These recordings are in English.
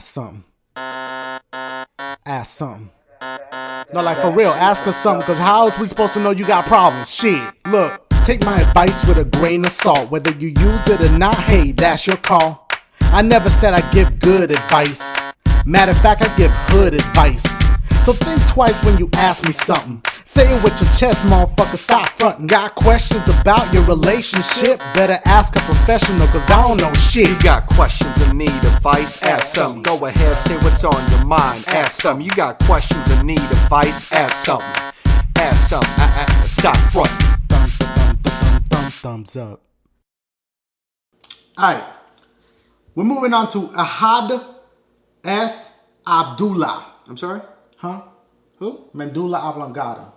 Ask something. Ask something. No, like for real, ask us something, cause how else we supposed to know you got problems? Shit, look, take my advice with a grain of salt. Whether you use it or not, hey, that's your call. I never said I give good advice. Matter of fact, I give hood advice. So think twice when you ask me something. Say it with your chest, motherfucker, stop frontin'. Got questions about your relationship? Better ask a professional, cause I don't know shit. You got questions and need advice? Ask some. Go ahead, say what's on your mind. Ask some. You got questions and need advice? Ask something. Ask some. Stop frontin'. Thumbs up. Alright. We're moving on to Ahad S. Abdullah. I'm sorry? Huh? Who? Medulla oblongata.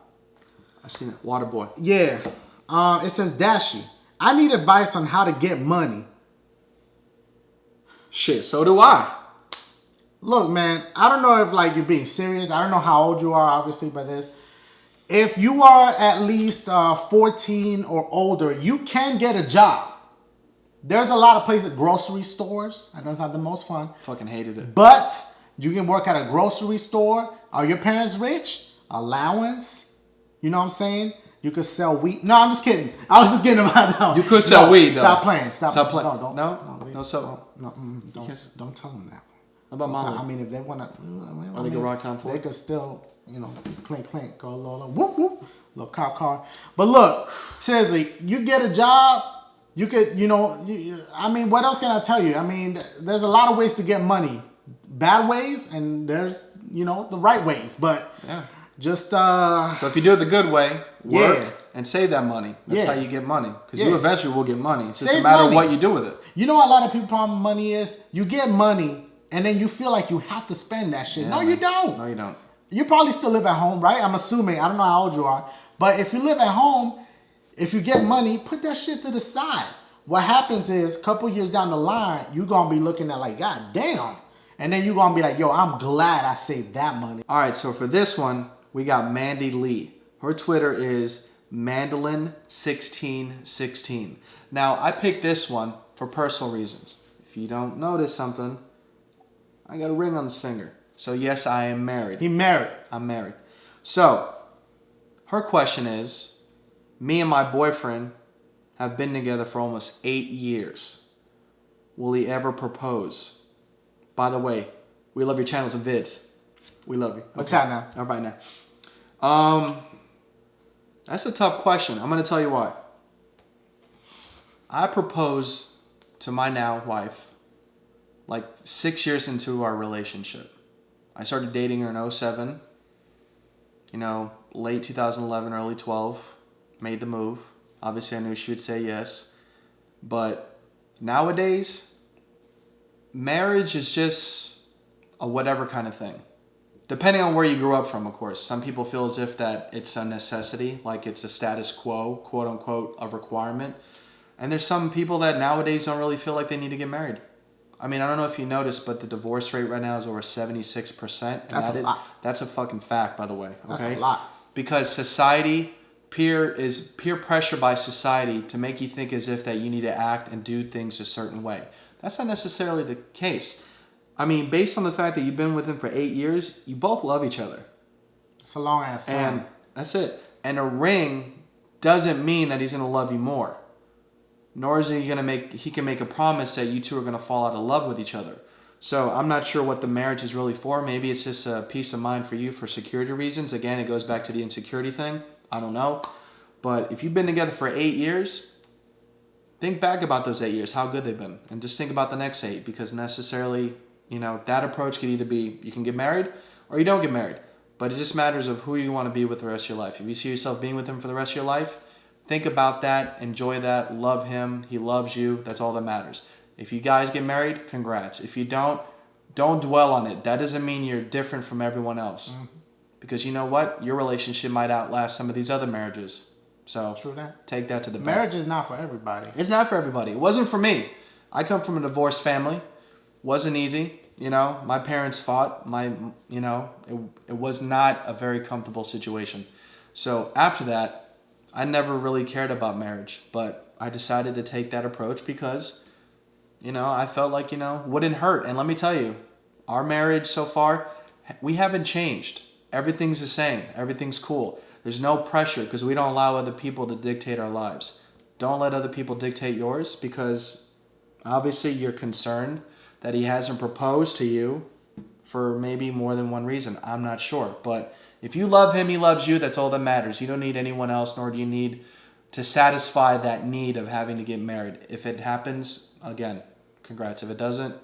I seen it. Waterboy. Yeah. It says, Dashi, I need advice on how to get money. Shit, so do I. Look, man, I don't know if like you're being serious. I don't know how old you are, obviously, by this. If you are at least 14 or older, you can get a job. There's a lot of places, grocery stores. I know it's not the most fun. Fucking hated it. But you can work at a grocery store. Are your parents rich? Allowance. You know what I'm saying? You could sell weed. No, I'm just kidding. I was just kidding about that. You could sell weed, though. Stop playing. Stop playing. No, don't. Don't tell them that. How about Molly? I mean, if they want to... Or they could rock town for They could still, clink, clink, go low, whoop, whoop, little cop car. But look, seriously, you get a job, you could, I mean, what else can I tell you? I mean, there's a lot of ways to get money. Bad ways, and there's, the right ways. But just... So if you do it the good way, work Yeah. and save that money. That's how you get money. Because Yeah. you eventually will get money. It's just Save a matter money. of what you do with it. You know what a lot of people's problem with money is? You get money, and then you feel like you have to spend that shit. No, you don't. No, you don't. You probably still live at home, right? I'm assuming. I don't know how old you are. But if you live at home, if you get money, put that shit to the side. What happens is, a couple years down the line, you're going to be looking at like, God damn. And then you're going to be like, yo, I'm glad I saved that money. All right, so for this one, we got Mandy Lee. Her Twitter is Mandolin1616. Now, I picked this one for personal reasons. If you don't notice something, I got a ring on this finger. So yes, I am married. He married. I'm married. So, her question is, me and my boyfriend have been together for almost 8 years. Will he ever propose? By the way, we love your channels and vids. We love you. What's that now? All right now. That's a tough question. I'm going to tell you why. I proposed to my now wife like 6 years into our relationship. I started dating her in 2007. Late 2011, early 12. Made the move. Obviously, I knew she would say yes. But nowadays, marriage is just a whatever kind of thing. Depending on where you grew up from, of course. Some people feel as if that it's a necessity, like it's a status quo, quote unquote, a requirement. And there's some people that nowadays don't really feel like they need to get married. I mean, I don't know if you noticed, but the divorce rate right now is over 76%. That's a lot. That's a fucking fact, by the way. Okay? That's a lot. Because society, peer pressure by society to make you think as if that you need to act and do things a certain way. That's not necessarily the case. I mean, based on the fact that you've been with him for 8 years, you both love each other. It's a long ass time. And that's it. And a ring doesn't mean that he's going to love you more. Nor is he can make a promise that you two are going to fall out of love with each other. So I'm not sure what the marriage is really for. Maybe it's just a peace of mind for you for security reasons. Again, it goes back to the insecurity thing. I don't know. But if you've been together for 8 years, think back about those 8 years, how good they've been. And just think about the next 8, because necessarily, that approach could either be you can get married or you don't get married. But it just matters of who you want to be with the rest of your life. If you see yourself being with him for the rest of your life, think about that, enjoy that, love him, he loves you, that's all that matters. If you guys get married, congrats. If you don't dwell on it. That doesn't mean you're different from everyone else. Mm-hmm. Because you know what? Your relationship might outlast some of these other marriages. So True that. Take that to the bank. Marriage is not for everybody. It's not for everybody. It wasn't for me. I come from a divorced family. Wasn't easy. My parents fought. It was not a very comfortable situation. So after that, I never really cared about marriage. But I decided to take that approach because, I felt like, wouldn't hurt. And let me tell you, our marriage so far, we haven't changed. Everything's the same. Everything's cool. There's no pressure because we don't allow other people to dictate our lives. Don't let other people dictate yours because obviously you're concerned that he hasn't proposed to you for maybe more than one reason. I'm not sure. But if you love him, he loves you. That's all that matters. You don't need anyone else, nor do you need to satisfy that need of having to get married. If it happens, again, congrats. If it doesn't,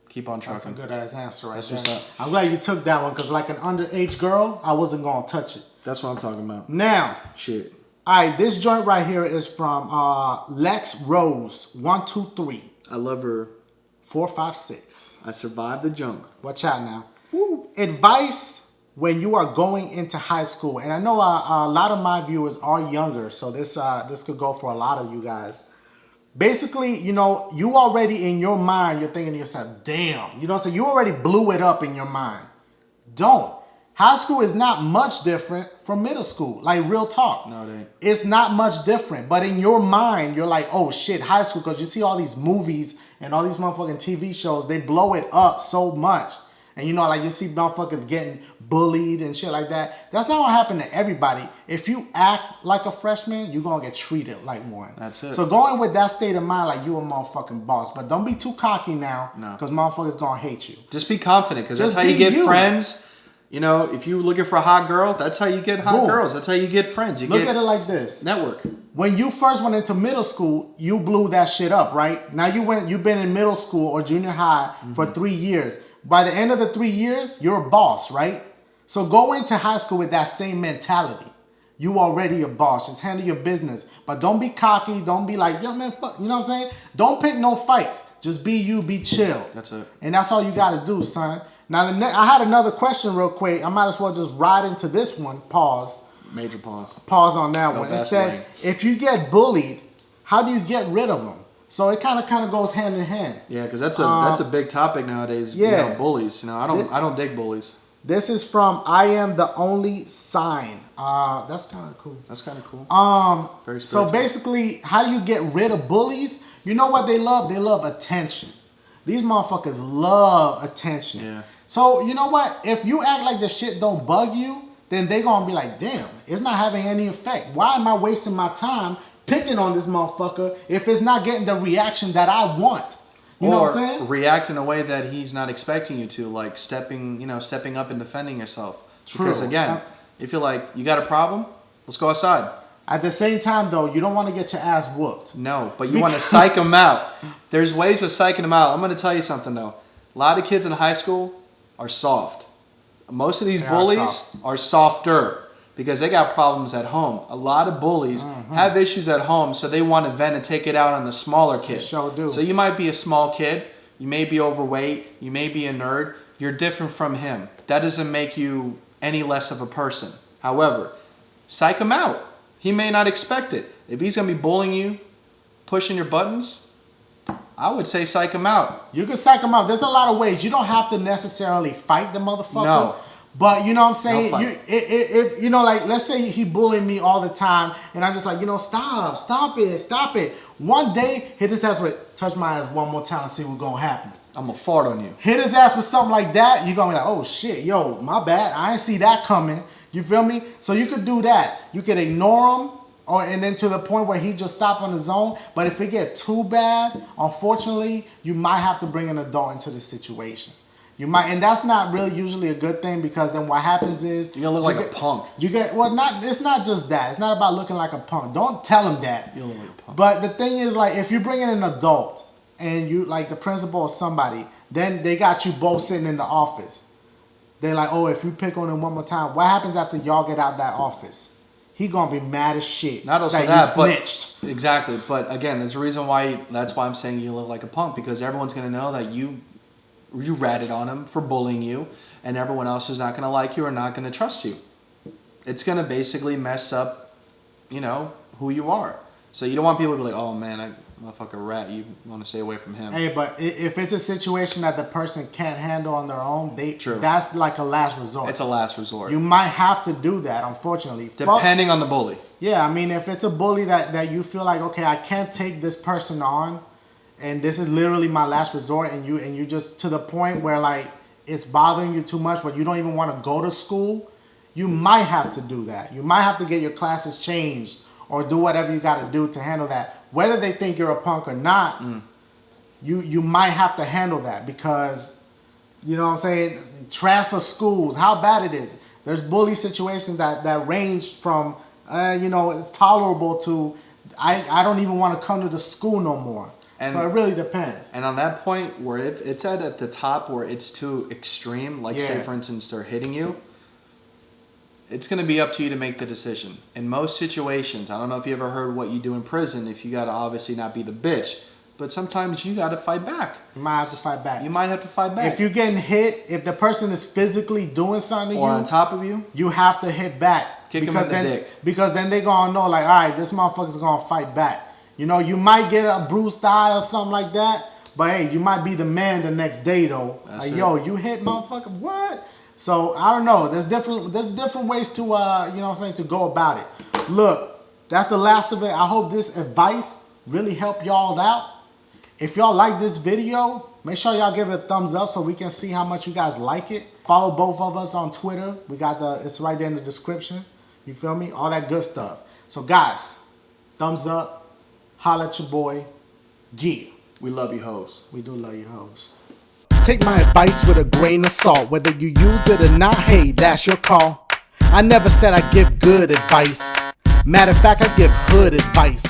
keep on trucking. That's a good ass answer right That's there. what's up. I'm glad you took that one because like an underage girl, I wasn't going to touch it. That's what I'm talking about. Now, Shit. all right, this joint right here is from Lex Rose 123 I love her. 456. I survived the junk. Watch out now. Woo. Advice when you are going into high school, and I know a lot of my viewers are younger, so this could go for a lot of you guys. Basically, you know, you already in your mind, you're thinking to yourself, damn, you know what I'm saying? You already blew it up in your mind. Don't. High school is not much different from middle school. Like, real talk. No, it ain't. It's not much different. But in your mind, you're like, oh shit, high school, because you see all these movies and all these motherfucking TV shows, they blow it up so much. And you know, like you see motherfuckers getting bullied and shit like that. That's not what happened to everybody. If you act like a freshman, you're gonna get treated like one. That's it. So going with that state of mind, like you a motherfucking boss. But don't be too cocky now, No. because motherfuckers gonna hate you. Just be confident because that's Just how you be get you. friends. You know, if you're looking for a hot girl, that's how you get hot Boom. girls. That's how you get friends. You Look get at it like this. network. When you first went into middle school, you blew that shit up, right? Now you've been in middle school or junior high for 3 years. By the end of the 3 years, you're a boss, right? So go into high school with that same mentality. You already a boss. Just handle your business. But don't be cocky. Don't be like, yo, man, fuck. You know what I'm saying? Don't pick no fights. Just be you. Be chill. That's it. And that's all you got to do, son. Now, I had another question real quick. I might as well just ride into this one. Pause. Major pause. Pause on that No one. It Vaseline. says, if you get bullied, how do you get rid of them? So it kind of goes hand in hand. Yeah, because that's a big topic nowadays. yeah. You know, bullies. You know, I don't dig bullies. This is from I Am the Only Sign. That's kind of cool. That's kind of cool. Very So spiritual. basically, how do you get rid of bullies? You know what they love? They love attention. These motherfuckers love attention. Yeah. So you know what? If you act like the shit don't bug you, then they gonna be like, damn, it's not having any effect. Why am I wasting my time picking on this motherfucker if it's not getting the reaction that I want? You know what I'm saying? React in a way that he's not expecting you to, like stepping up and defending yourself. True. Because again, if you're like, you got a problem, let's go outside. At the same time, though, you don't want to get your ass whooped. No, but you want to psych them out. There's ways of psyching them out. I'm going to tell you something, though. A lot of kids in high school are soft. Most of these They are bullies soft. are softer because they got problems at home. A lot of bullies have issues at home, so they want to vent and take it out on the smaller kid. sure do. So you might be a small kid. You may be overweight. You may be a nerd. You're different from him. That doesn't make you any less of a person. However, psych him out. He may not expect it. If he's going to be bullying you, pushing your buttons, I would say psych him out. You can psych him out. There's a lot of ways. You don't have to necessarily fight the motherfucker. No. But you know what I'm saying? No You, fight. if you know, like, let's say he bullying me all the time, and I'm just like, you know, stop it. One day, hit his ass with, touch my ass one more time and see what's gonna happen. I'm going to fart on you. Hit his ass with something like that, you're gonna be like, oh shit, yo, my bad. I didn't see that coming. You feel me? So you could do that. You could ignore him, and then to the point where he just stop on his own. But if it get too bad, unfortunately, you might have to bring an adult into the situation. You might, and that's not really usually a good thing because then what happens is You're going to look like a punk. you get it's not just that. It's not about looking like a punk. Don't tell him that. You look like a punk. But the thing is, like, if you bring in an adult and you like the principal or somebody, then they got you both sitting in the office. They're like, oh, if you pick on him one more time, what happens after y'all get out that office? He gonna be mad as shit. Not also that that, you but snitched. exactly. But again, there's a reason why. That's why I'm saying you look like a punk because everyone's gonna know that you ratted on him for bullying you, and everyone else is not gonna like you or not gonna trust you. It's gonna basically mess up, you know, who you are. So you don't want people to be like, oh man, I motherfucker rat. You want to stay away from him. Hey, but if it's a situation that the person can't handle on their own, True. that's like a last resort. It's a last resort. You might have to do that, unfortunately. Depending on the bully. Yeah, I mean, if it's a bully that you feel like, okay, I can't take this person on, and this is literally my last resort, and you just to the point where like it's bothering you too much where you don't even want to go to school, you might have to do that. You might have to get your classes changed or do whatever you got to do to handle that. Whether they think you're a punk or not, you might have to handle that because, you know what I'm saying, transfer schools, how bad it is. There's bully situations that range from, it's tolerable to, I don't even want to come to the school no more. So it really depends. And on that point where if it's at the top where it's too extreme, like say for instance they're hitting you, it's going to be up to you to make the decision. In most situations, I don't know if you ever heard what you do in prison, if you got to obviously not be the bitch, but sometimes you got to fight back. You might have to fight back. You might have to fight back. If you're getting hit, if the person is physically doing something to you, or on top of you, you have to hit back. Kick him in the dick. Because then they're going to know, like, all right, this motherfucker's going to fight back. You know, you might get a bruised thigh or something like that, but hey, you might be the man the next day though. Like, yo, you hit motherfucker, what? So I don't know. There's different ways to to go about it. Look, that's the last of it. I hope this advice really helped y'all out. If y'all like this video, make sure y'all give it a thumbs up so we can see how much you guys like it. Follow both of us on Twitter. We got it's right there in the description. You feel me? All that good stuff. So guys, thumbs up. Holla at your boy. Yeah. We love you hoes. We do love you hoes. Take my advice with a grain of salt. Whether you use it or not, hey, that's your call. I never said I give good advice. Matter of fact, I give hood advice.